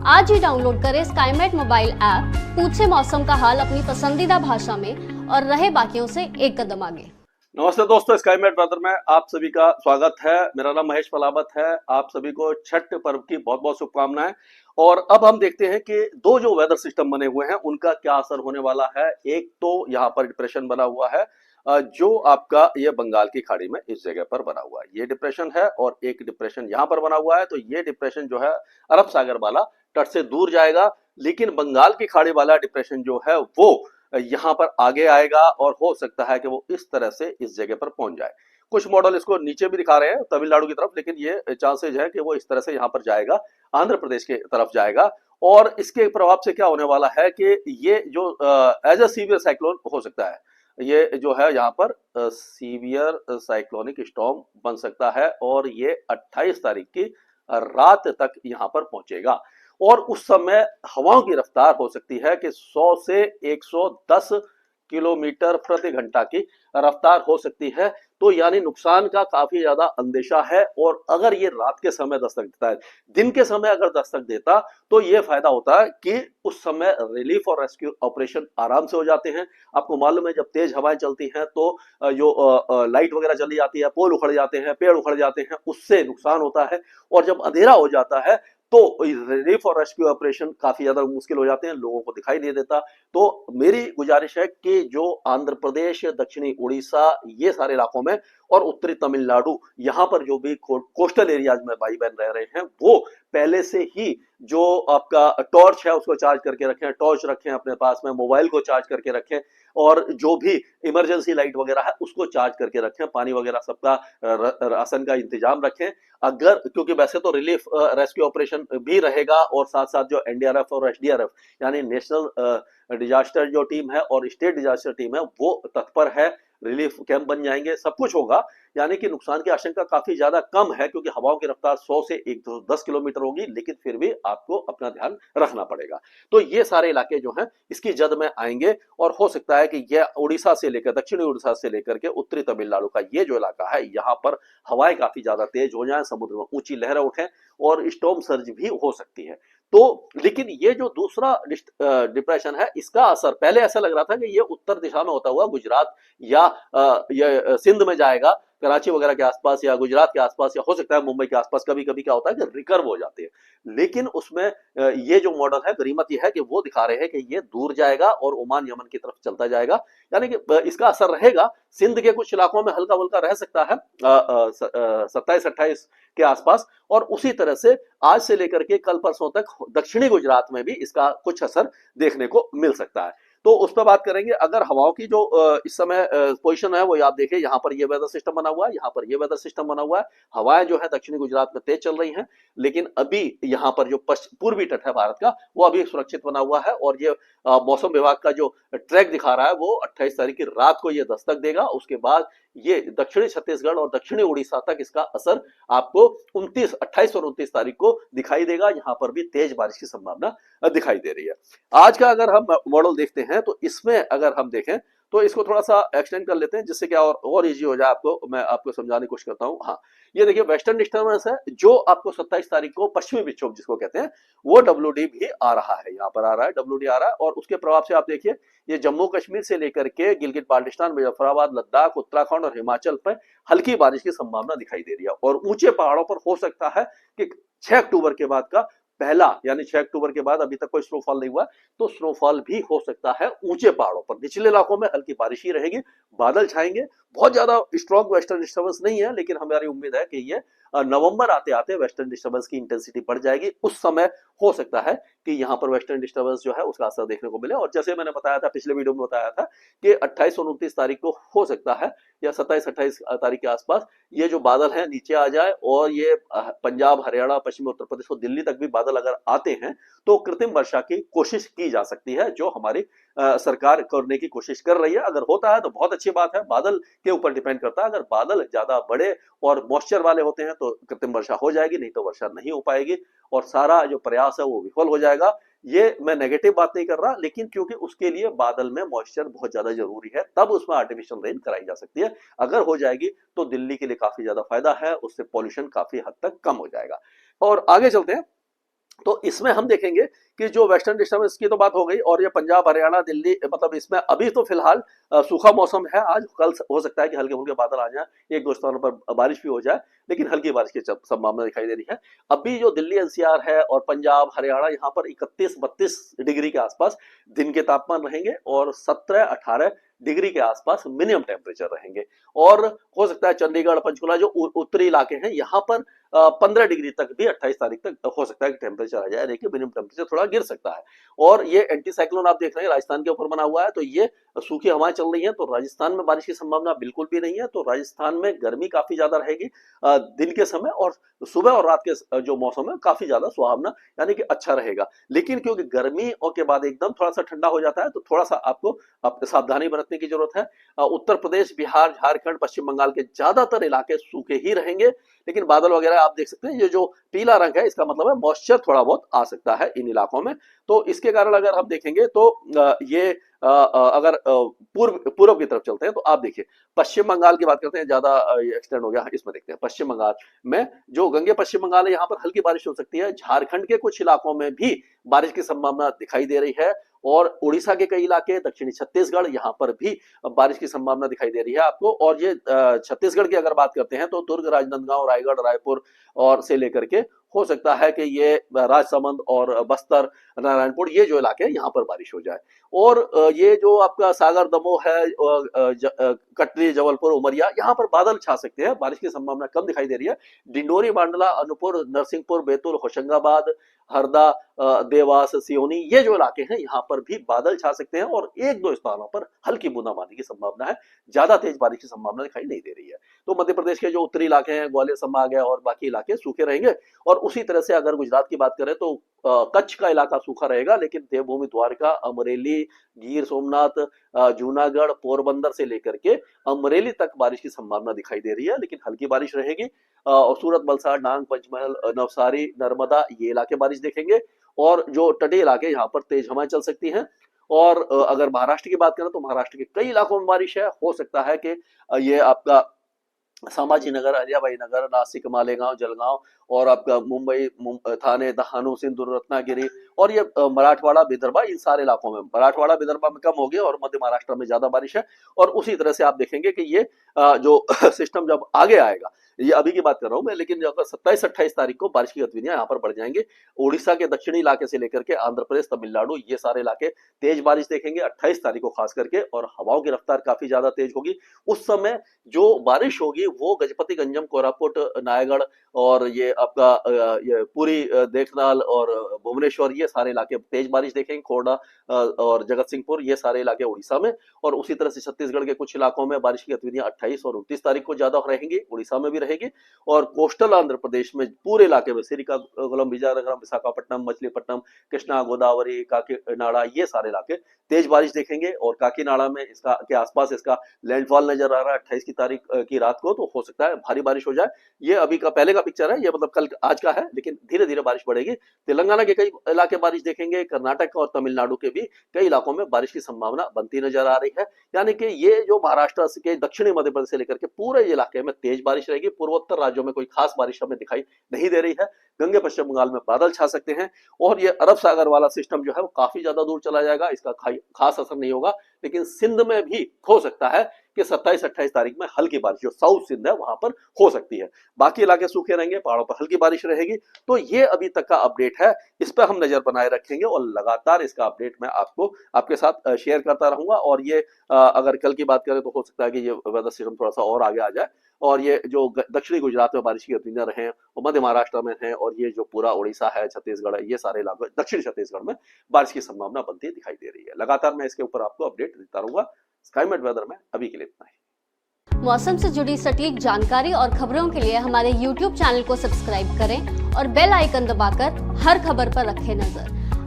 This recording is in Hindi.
आज ही डाउनलोड करें स्काईमेट मोबाइल ऐप, पूछे मौसम का हाल अपनी पसंदीदा भाषा में और रहे बाकियों से एक कदम आगे। नमस्ते दोस्तों, स्काईमेट वेदर में आप सभी का स्वागत है। मेरा नाम महेश पलावत है। आप सभी को छठ पर्व की बहुत बहुत शुभकामनाएं। और अब हम देखते हैं कि दो जो वेदर सिस्टम बने हुए हैं उनका क्या असर होने वाला है। एक तो यहाँ पर डिप्रेशन बना हुआ है जो आपका ये बंगाल की खाड़ी में इस जगह पर बना हुआ है, ये डिप्रेशन है। और एक डिप्रेशन यहाँ पर बना हुआ है, तो ये डिप्रेशन जो है अरब सागर वाला तट से दूर जाएगा, लेकिन बंगाल की खाड़ी वाला डिप्रेशन जो है वो यहाँ पर आगे आएगा और हो सकता है कि वो इस तरह से इस जगह पर पहुंच जाए। कुछ मॉडल इसको नीचे भी दिखा रहे हैं तमिलनाडु की तरफ, लेकिन ये चांसेज है कि वो इस तरह से यहाँ पर जाएगा, आंध्र प्रदेश के तरफ जाएगा। और इसके प्रभाव से क्या होने वाला है कि ये जो एज अ सीवियर साइक्लोन हो सकता है, ये जो है यहाँ पर सीवियर साइक्लोनिक स्टॉर्म बन सकता है और ये 28 तारीख की रात तक यहाँ पर पहुंचेगा। और उस समय हवाओं की रफ्तार हो सकती है कि 100 से 110 किलोमीटर प्रति घंटा की रफ्तार हो सकती है। तो यानी नुकसान का काफी ज्यादा अंदेशा है। और अगर ये रात के समय दस्तक देता है, दिन के समय अगर दस्तक देता, तो ये फायदा होता है कि उस समय रिलीफ और रेस्क्यू ऑपरेशन आराम से हो जाते हैं। आपको मालूम है जब तेज हवाएं चलती हैं तो जो लाइट वगैरह चली जाती है, पोल उखड़ जाते हैं, पेड़ उखड़ जाते हैं, उससे नुकसान होता है। और जब अंधेरा हो जाता है तो रिलीफ और रेस्क्यू ऑपरेशन काफी ज्यादा मुश्किल हो जाते हैं, लोगों को दिखाई नहीं देता। तो मेरी गुजारिश है कि जो आंध्र प्रदेश, दक्षिणी उड़ीसा, ये सारे इलाकों में और उत्तरी तमिलनाडु, यहाँ पर जो भी कोस्टल एरियाज में भाई बहन रह रहे हैं, वो पहले से ही जो आपका टॉर्च है उसको चार्ज करके रखें, टॉर्च रखें अपने पास में, मोबाइल को चार्ज करके रखें, और जो भी इमरजेंसी लाइट वगैरह है उसको चार्ज करके रखें, पानी वगैरह सबका राशन का इंतजाम रखें। अगर क्योंकि वैसे तो रिलीफ रेस्क्यू ऑपरेशन भी रहेगा और साथ साथ जो एनडीआरएफ और एसडीआरएफ यानी नेशनल डिजास्टर जो टीम है और स्टेट डिजास्टर टीम है वो तत्पर है, रिलीफ कैंप बन जाएंगे, सब कुछ होगा। यानी कि नुकसान की आशंका काफी ज्यादा कम है, क्योंकि हवाओं की रफ्तार 100 से 110 किलोमीटर होगी, लेकिन फिर भी आपको अपना ध्यान रखना पड़ेगा। तो ये सारे इलाके जो हैं इसकी जद में आएंगे और हो सकता है कि यह उड़ीसा से लेकर, दक्षिणी उड़ीसा से लेकर के उत्तरी तमिलनाडु का ये जो इलाका है, यहाँ पर हवाएं काफी ज्यादा तेज हो जाएं, समुद्र में ऊंची लहरें उठें और स्टॉर्म सर्ज भी हो सकती है। तो लेकिन ये जो दूसरा डिप्रेशन है, इसका असर पहले ऐसा लग रहा था कि ये उत्तर दिशा में होता हुआ गुजरात या ये सिंध में जाएगा, कराची वगैरह के आसपास या गुजरात के आसपास या हो सकता है मुंबई के आसपास। कभी कभी क्या होता है कि रिकर्व हो जाते हैं, लेकिन उसमें ये जो मॉडल है, गरीमत ये है कि वो दिखा रहे हैं कि ये दूर जाएगा और ओमान यमन की तरफ चलता जाएगा। यानी कि इसका असर रहेगा सिंध के कुछ इलाकों में, हल्का फुल्का रह सकता है 27-28 के आसपास। और उसी तरह से आज से लेकर के कल परसों तक दक्षिणी गुजरात में भी इसका कुछ असर देखने को मिल सकता है। तो उस पर बात करेंगे। अगर हवाओं की जो इस समय पोजीशन है वो आप देखें, यहाँ पर ये वेदर सिस्टम बना हुआ है, यहाँ पर ये वेदर सिस्टम बना हुआ है। हवाएं जो है दक्षिणी गुजरात में तेज चल रही हैं, लेकिन अभी यहाँ पर जो पूर्वी तट है भारत का वो अभी सुरक्षित बना हुआ है। और ये मौसम विभाग का जो ट्रैक दिखा रहा है वो 28 तारीख की रात को ये दस्तक देगा। उसके बाद ये दक्षिणी छत्तीसगढ़ और दक्षिणी उड़ीसा तक इसका असर आपको 28 और 29 तारीख को दिखाई देगा। यहाँ पर भी तेज बारिश की संभावना दिखाई दे रही है। आज का अगर हम मॉडल देखते हैं तो इसमें अगर हम देखें तो इसको थोड़ा सा एक्सटेंड कर लेते हैं, जिससे क्या और इजी हो जाए आपको। मैं आपको समझाने की कोशिश करता हूँ। हाँ, ये देखिए वेस्टर्न डिस्टर्बेंस है जो आपको 27 तारीख को पश्चिमी विक्षोभ जिसको कहते हैं वो डब्ल्यूडी भी आ रहा है, यहाँ पर आ रहा है, डब्ल्यूडी आ रहा है। और उसके प्रभाव से आप देखिए ये जम्मू कश्मीर से लेकर के गिलगित बाल्टिस्तान, मुजफ्फराबाद, लद्दाख, उत्तराखंड और हिमाचल पर हल्की बारिश की संभावना दिखाई दे रही है। और ऊंचे पहाड़ों पर हो सकता है कि 6 अक्टूबर के बाद का पहला, यानी 6 अक्टूबर के बाद अभी तक कोई स्नोफॉल नहीं हुआ, तो स्नोफॉल भी हो सकता है ऊंचे पहाड़ों पर। निचले इलाकों में हल्की बारिश ही रहेगी, बादल छाएंगे। बहुत ज्यादा स्ट्रॉन्ग वेस्टर्न डिस्टर्बेंस नहीं है, लेकिन हमारी उम्मीद है कि ये नवंबर आते आते वेस्टर्न डिस्टर्बेंस की इंटेंसिटी बढ़ जाएगी। उस समय हो सकता है कि यहाँ पर वेस्टर्न डिस्टर्बेंस जो है उसका असर देखने को मिले। और जैसे मैंने बताया था, पिछले वीडियो में बताया था कि 28 और 29 तारीख को हो सकता है या 27-28 तारीख के आसपास ये जो बादल है नीचे आ जाए और ये पंजाब, हरियाणा, पश्चिमी उत्तर प्रदेश और दिल्ली तक भी बादल अगर आते हैं तो कृत्रिम वर्षा की कोशिश की जा सकती है, जो हमारी सरकार करने की कोशिश कर रही है। अगर होता है तो बहुत अच्छी बात है, बादल के ऊपर डिपेंड करता है। अगर बादल ज्यादा बड़े और मॉइस्चर वाले होते हैं तो कृत्रिम वर्षा हो जाएगी, नहीं तो वर्षा नहीं हो पाएगी और सारा जो प्रयास है वो विफल हो जाएगा। ये मैं नेगेटिव बात नहीं कर रहा, लेकिन क्योंकि उसके लिए बादल में मॉइस्चर बहुत ज्यादा जरूरी है, तब उसमें आर्टिफिशियल रेन कराई जा सकती है। अगर हो जाएगी तो दिल्ली के लिए काफी ज्यादा फायदा है, उससे पॉल्यूशन काफी हद तक कम हो जाएगा। और आगे चलते हैं। तो इसमें हम देखेंगे कि जो वेस्टर्न डिस्टर्बेंस की तो बात हो गई, और ये पंजाब, हरियाणा, दिल्ली, मतलब इसमें अभी तो फिलहाल सूखा मौसम है। आज कल हो सकता है कि हल्के फुल्के बादल आ जाए, एक दो स्थानों पर बारिश भी हो जाए, लेकिन हल्की बारिश की संभावना दिखाई दे रही है। अभी जो दिल्ली एनसीआर है और पंजाब, हरियाणा, यहाँ पर 31-32 डिग्री के आसपास दिन के तापमान रहेंगे और 17-18 डिग्री के आसपास मिनिमम टेम्परेचर रहेंगे। और हो सकता है चंडीगढ़, पंचकुला जो उत्तरी इलाके हैं, यहाँ पर 15 डिग्री तक भी 28 तारीख तक हो सकता है कि टेम्परेचर आ जाए, देखिए मिनिमम टेम्परेचर थोड़ा गिर सकता है। और ये एंटी साइक्लोन आप देख रहे हैं राजस्थान के ऊपर बना हुआ है, तो ये सूखी हवाएं चल रही हैं, तो राजस्थान में बारिश की संभावना बिल्कुल भी नहीं है। तो राजस्थान में गर्मी काफी ज्यादा रहेगी दिन के समय, और सुबह और रात के जो मौसम है काफी ज्यादा सुहावना, यानी कि अच्छा रहेगा। लेकिन क्योंकि गर्मी और के बाद एकदम थोड़ा सा ठंडा हो जाता है, तो थोड़ा सा आपको सावधानी बरतने की जरूरत है। उत्तर प्रदेश, बिहार, झारखंड, पश्चिम बंगाल के ज्यादातर इलाके सूखे ही रहेंगे, लेकिन बादल वगैरह आप देख सकते हैं, ये जो पीला रंग है इसका मतलब है मॉइस्चर थोड़ा बहुत आ सकता है इन इलाकों में। तो इसके कारण अगर हम देखेंगे तो ये अगर पूर्व की तरफ चलते हैं तो आप देखिए पश्चिम बंगाल की बात करते हैं, ज्यादा एक्सटेंड हो गया, इसमें देखते हैं पश्चिम बंगाल में जो गंगे पश्चिम बंगाल है, यहाँ पर हल्की बारिश हो सकती है। झारखंड के कुछ इलाकों में भी बारिश की संभावना दिखाई दे रही है, और उड़ीसा के कई इलाके, दक्षिणी छत्तीसगढ़, यहाँ पर भी बारिश की संभावना दिखाई दे रही है आपको। और ये छत्तीसगढ़ की अगर बात करते हैं तो दुर्ग, राजनांदगांव, रायगढ़, रायपुर और से लेकर के हो सकता है कि ये राजसमंद और बस्तर, नारायणपुर, ये जो इलाके हैं यहाँ पर बारिश हो जाए। और ये जो आपका सागर, दमोह है, कटनी, जबलपुर, उमरिया, यहाँ पर बादल छा सकते हैं, बारिश की संभावना कम दिखाई दे रही है। डिंडोरी, बांडला, अनूपपुर, नरसिंहपुर, बैतूल, होशंगाबाद, हरदा, देवास, सियोनी, ये जो इलाके हैं यहाँ पर भी बादल छा सकते हैं, और एक दो स्थानों पर हल्की बूंदाबांदी की संभावना है, ज्यादा तेज बारिश की संभावना दिखाई नहीं दे रही है। तो मध्य प्रदेश के जो उत्तरी इलाके हैं, ग्वालियर संभाग है और बाकी इलाके सूखे रहेंगे। और उसी तरह से अगर गुजरात की बात करें तो कच्छ का इलाका सूखा रहेगा, लेकिन देवभूमि द्वारका, अमरेली, गिर सोमनाथ, जूनागढ़, पोरबंदर से लेकर के अमरेली तक बारिश की संभावना दिखाई दे रही है, लेकिन हल्की बारिश रहेगी। और सूरत, वलसाड़, डांग, पंचमहल, नवसारी, नर्मदा, ये इलाके बारिश देखेंगे। और जो तटीय इलाके, यहाँ पर तेज हवाएं चल सकती हैं। और अगर महाराष्ट्र की बात करें तो महाराष्ट्र के कई इलाकों में बारिश है, हो सकता है कि ये आपका संभाजीनगर, अहिल्याबाई नगर, नासिक, मालेगांव, जलगांव, और आपका मुंबई, थाने, दहानू, सिंधुदुर्ग, रत्नागिरी, और ये मराठवाड़ा, विदर्भा, इन सारे इलाकों में, मराठवाड़ा विदर्भा में कम हो गया और मध्य महाराष्ट्र में ज्यादा बारिश है। और उसी तरह से आप देखेंगे कि ये जो सिस्टम जब आगे आएगा, ये अभी की बात कर रहा हूं मैं, लेकिन अगर 27-28 तारीख को बारिश की गतिविधियां यहाँ पर बढ़ जाएंगी। उड़ीसा के दक्षिणी इलाके से लेकर के आंध्र प्रदेश, तमिलनाडु, ये सारे इलाके तेज बारिश देखेंगे 28 तारीख को खास करके, और हवाओं की रफ्तार काफी ज्यादा तेज होगी। उस समय जो बारिश होगी वो गजपति गंजम, कोरापुट, नायगढ़, और ये आपका ये पूरी, देखनाल और भुवनेश्वर, ये सारे इलाके तेज बारिश देखेंगे। खोड़ा और जगत सिंहपुर, ये सारे इलाके उड़ीसा में। और उसी तरह से छत्तीसगढ़ के कुछ इलाकों में बारिश की गतिविधियां 28 और 29 तारीख को ज्यादा रहेंगी, उड़ीसा में भी रहेगी। और कोस्टल आंध्र प्रदेश में पूरे इलाके में श्रीकाकुलम, विजयनगरम, विशाखापट्टनम, मछलीपट्टनम, कृष्णा, गोदावरी, काकीनाडा, ये सारे इलाके तेज बारिश देखेंगे। और काकीनाडा में इसका के आसपास इसका लैंडफॉल नजर आ रहा है 28 की तारीख की रात को, तो हो सकता है भारी बारिश हो जाए। ये अभी का पहले का पिक्चर है, ये मतलब कल आज का है, लेकिन धीरे धीरे बारिश बढ़ेगी। तेलंगाना के कई इलाके बारिश देखेंगे, कर्नाटक और तमिलनाडु के भी कई इलाकों में बारिश की संभावना बनती नजर आ रही है। यानी कि ये जो महाराष्ट्र के दक्षिणी मध्य प्रदेश से लेकर के पूरे इलाके में तेज बारिश रहेगी। पूर्वोत्तर राज्यों में कोई खास बारिश हमें दिखाई नहीं दे रही है। गंगे पश्चिम बंगाल में बादल छा सकते हैं, और ये अरब सागर वाला सिस्टम जो है वो काफी ज्यादा दूर चला जाएगा, इसका खास असर नहीं होगा। लेकिन सिंध में भी हो सकता है कि 27-28 तारीख में हल्की बारिश जो साउथ सिंध है वहां पर हो सकती है। बाकी इलाके सूखे रहेंगे, पहाड़ों पर हल्की बारिश रहेगी। तो ये अभी तक का अपडेट है, इस पर हम नजर बनाए रखेंगे और लगातार इसका अपडेट मैं आपको आपके साथ शेयर करता रहूंगा। और ये अगर कल की बात करें तो हो सकता है कि ये वेदर सिस्टम थोड़ा सा और आगे आ जाए, और ये जो दक्षिणी गुजरात में बारिश की गतिविधियां रहे, मध्य महाराष्ट्र में है, और ये जो पूरा उड़ीसा है, छत्तीसगढ़ है, ये सारे इलाके दक्षिण छत्तीसगढ़ में बारिश की संभावना बनती दिखाई दे रही है। लगातार मैं इसके ऊपर आपको अपडेट देता रहूंगा। स्काईमेट वेदर में अभी के लिए इतना ही। मौसम से जुड़ी सटीक जानकारी और खबरों के लिए हमारे YouTube चैनल को सब्सक्राइब करें और बेल आइकन दबाकर हर खबर पर रखें नजर।